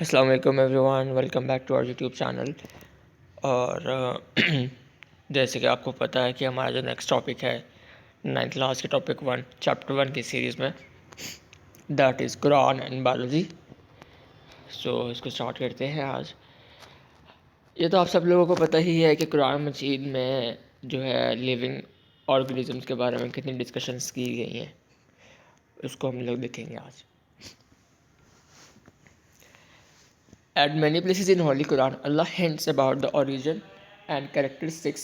अस्सलाम वालेकुम everyone, welcome back to our YouTube channel. और जैसे कि आपको पता है कि हमारा जो नेक्स्ट टॉपिक है 9th क्लास के टॉपिक 1 चैप्टर 1 की सीरीज़ में, that is Quran and biology. So इसको स्टार्ट करते हैं आज। ये तो आप सब लोगों को पता ही है कि कुरान मजीद में जो है लिविंग ऑर्गेनिजम्स के बारे में कितनी डिस्कशंस की गई हैं, उसको हम लोग देखेंगे आज। At many places in Holy Quran, Allah hints about the origin and characteristics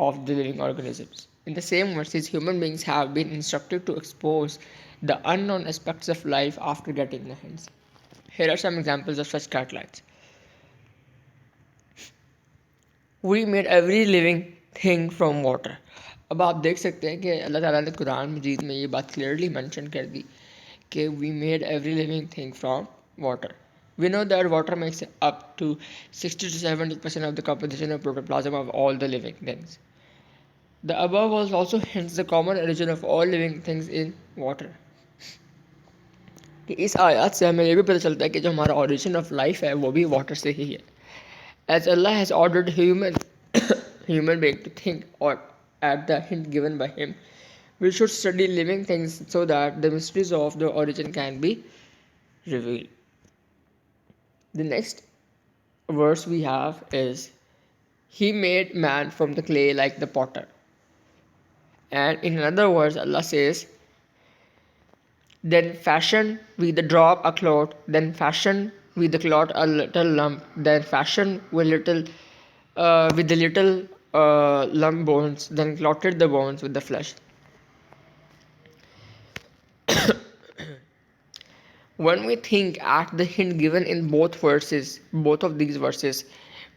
of the living organisms. In the same verses, human beings have been instructed to expose the unknown aspects of life after getting the hints. Here are some examples of such guidelines. We made every living thing from water. अब आप देख सकते हैं कि अल्लाह ताला ने कुरान मजीद में ये बात क्लियरली मेंशन कर दी कि we made every living thing from water. We know that water makes up to 60 to 70% of the composition of protoplasm of all the living things. The above also hints the common origin of all living things in water. कि इस आयत से हमें ये भी पता चलता है कि जो हमारा origin of life है वो भी water से ही है. As Allah has ordered human being to think or at the hint given by Him, we should study living things so that the mysteries of the origin can be revealed. The next verse we have is, He made man from the clay like the potter. And in another verse, Allah says, Then fashion we the drop a cloth, then fashion we the cloth a little lump, then fashion with the little lump bones, then clotted the bones with the flesh. When we think at the hint given in both of these verses,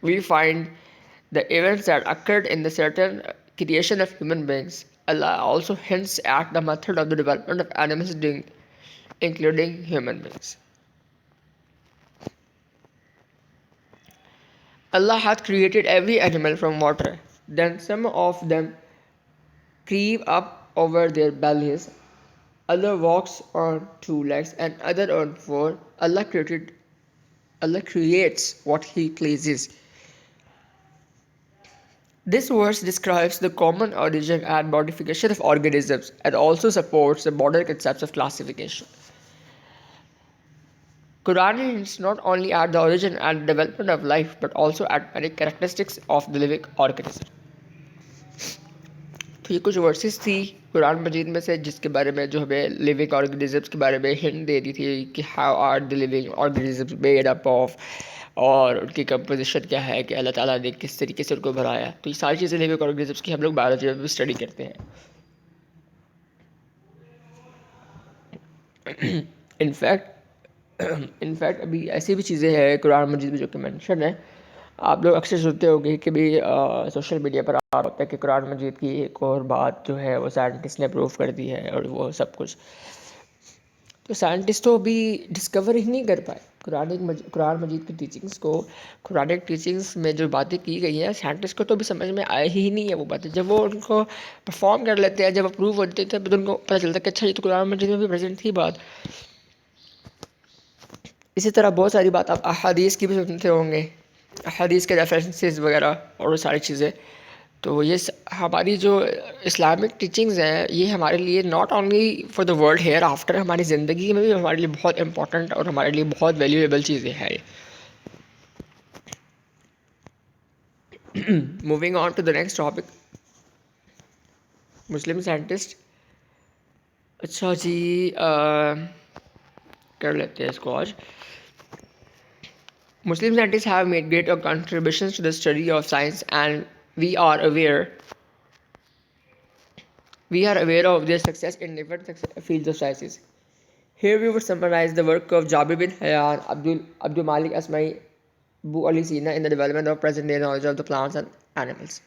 we find the events that occurred in the certain creation of human beings. Allah also hints at the method of the development of animals, including human beings. Allah hath created every animal from water. Then some of them creep up over their bellies, other walks on two legs, and other on four. Allah creates what He pleases. This verse describes the common origin and modification of organisms and also supports the modern concepts of classification. Quran hints not only at the origin and development of life but also at many characteristics of the living organism. तो ये कुछ versus थी कुरान मजीद में से जिसके बारे में जो हमें लिविंग ऑर्गेनिजम्स के बारे में हिंट दे दी थी कि how are the living organisms made up of और उनकी कंपोजिशन क्या है कि अल्लाह ताला ने किस तरीके से उनको बनाया. तो ये सारी चीज़ें लिविंग ऑर्गेनिजम्स की हम लोग बायोलॉजी में भी स्टडी करते हैं. इनफैक्ट अभी ऐसी भी चीज़ें हैं कुरान मजीद में जो कि मेंशन है. आप लोग अक्सर सुनते होंगे कि भी सोशल मीडिया पर आ रहा होता है कि कुरान मजीद की एक और बात जो है वो साइंटिस्ट ने प्रूव कर दी है और वो सब कुछ. तो साइंटिस्ट तो अभी डिस्कवर ही नहीं कर पाए कुरान मजीद की टीचिंग्स को. कुरानिक टीचिंग्स में जो बातें की गई हैं साइंटिस्ट को तो अभी समझ में आई ही नहीं है वो बातें. जब वो उनको परफॉर्म कर लेते हैं, जब अप्रूव होते हैं, तब उनको पता चलता है कि अच्छा ये तो कुरान मजीद में भी प्रेजेंट थी बात. इसी तरह बहुत सारी बात आप अहादीस की भी सुनते होंगे, अहादीस के रेफरेंसेस वगैरह और वो सारी चीज़ें. तो ये हमारी जो इस्लामिक टीचिंग्स हैं ये हमारे लिए not only for the world hereafter, हमारी ज़िंदगी में भी हमारे लिए बहुत इंपॉर्टेंट और हमारे लिए बहुत वैल्यूएबल चीज़ें हैं ये. Moving on to the next topic, Muslim scientist. अच्छा जी, कर लेते हैं इसको आज. Muslim scientists have made great contributions to the study of science, and we are aware of their success in different fields of sciences. Here we would summarize the work of Jabir bin Hayyan, Abdul Malik Asma'i, Abu Ali Sina in the development of present-day knowledge of the plants and animals.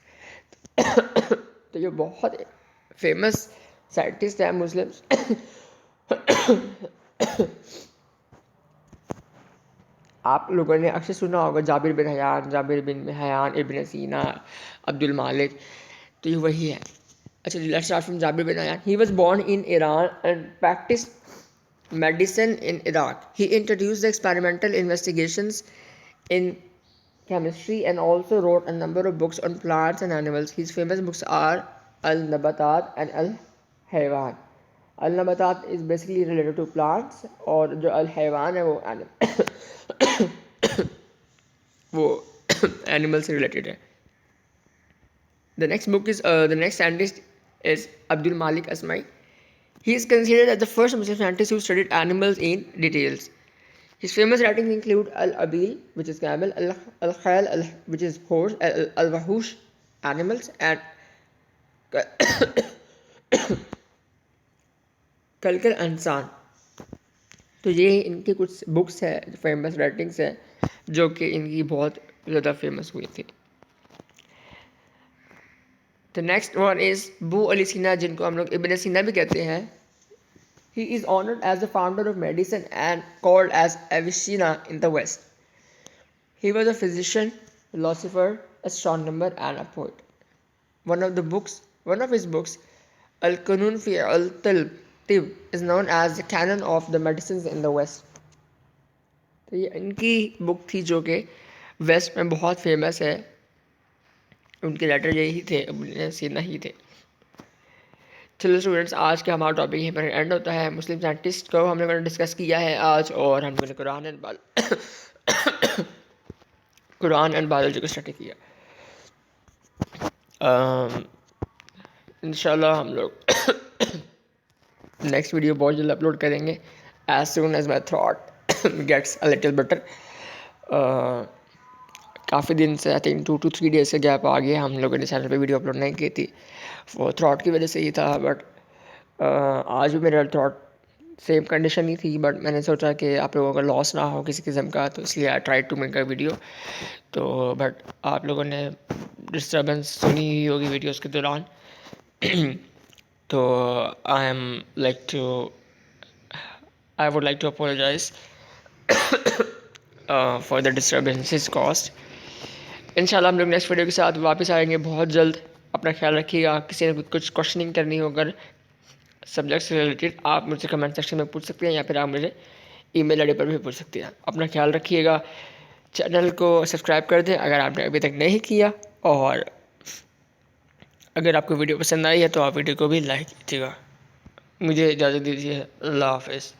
तो ये बहुत famous scientist हैं Muslims. आप लोगों ने अक्सर सुना होगा जाबिर बिन हयान, इब्न सीना, अब्दुल मालिक. तो ये वही है. अच्छा, let's start from Jabir bin Hayyan. He was born in Iran and practise medicine in Iraq. He introduced the experimental investigations in chemistry and also wrote a number of books on plants and animals. His famous books are Al-Nabatat and Al-Haywan. Al-Nabatat is basically related to plants और जो Al-Haywan है वो वो animal से related है. The next scientist is Abdul Malik Asmai. He is considered as the first Muslim scientist who studied animals in details. His famous writings include Al-Abil, which is camel, Al-Khayl, which is horse, Al-Wahush, animals, and Kalkal Ansan. तो ये इनकी कुछ books है, famous writings है, जो कि इनकी बहुत ज़्यादा फेमस हुई थी. The next one is Abu Ali Sina, जिनको हम लोग इब्न सीना भी कहते हैं. He is honored as the founder of medicine and called as Avicenna in the West. He was a physician, philosopher, astronomer, and a poet. One of his books, Al-Qanun fi al-Tib, is known as the canon of the medicines in the West. तो ये इनकी book थी जो कि waste में बहुत famous है. उनके लेटर यही थे, इब्न सीना ही थे. चलो स्टूडेंट्स, आज का हमारा टॉपिक यहीं पर एंड होता है. मुस्लिम साइंटिस्ट को हम लोगों ने डिस्कस किया है आज, और हम लोगों ने कुरान एंड बायोलॉजी को स्टडी किया. इंशाल्लाह हम लोग नेक्स्ट वीडियो बहुत जल्द अपलोड करेंगे, as soon as my thought gets a little better. काफ़ी दिन से, आई थिंक 2 to 3 डेज से गैप आ गया. हम लोगों ने चैनल पे वीडियो अपलोड नहीं की थी, वो थ्रॉट की वजह से ही था. बट आज भी मेरा थ्रॉट सेम कंडीशन ही थी, बट मैंने सोचा कि आप लोगों का लॉस ना हो किसी किस्म का, तो इसलिए I try to make a video. तो बट आप लोगों ने डिस्टर्बेंस सुनी ही होगी वीडियोज़ के दौरान. तो I would like to apologise for the disturbances caused. इंशाल्लाह हम लोग नेक्स्ट वीडियो के साथ वापस आएंगे बहुत जल्द. अपना ख्याल रखिएगा. किसी ने कुछ क्वेश्चनिंग करनी हो अगर सब्जेक्ट से रिलेटेड, आप मुझसे कमेंट सेक्शन में पूछ सकते हैं, या फिर आप मुझे ईमेल आईडी पर भी पूछ सकते हैं. अपना ख्याल रखिएगा. चैनल को सब्सक्राइब कर दें अगर आपने अभी तक नहीं किया, और अगर आपको वीडियो पसंद आई है तो आप वीडियो को भी लाइक कीजिएगा. मुझे इजाज़त दीजिए. अल्लाह हाफ़िज़.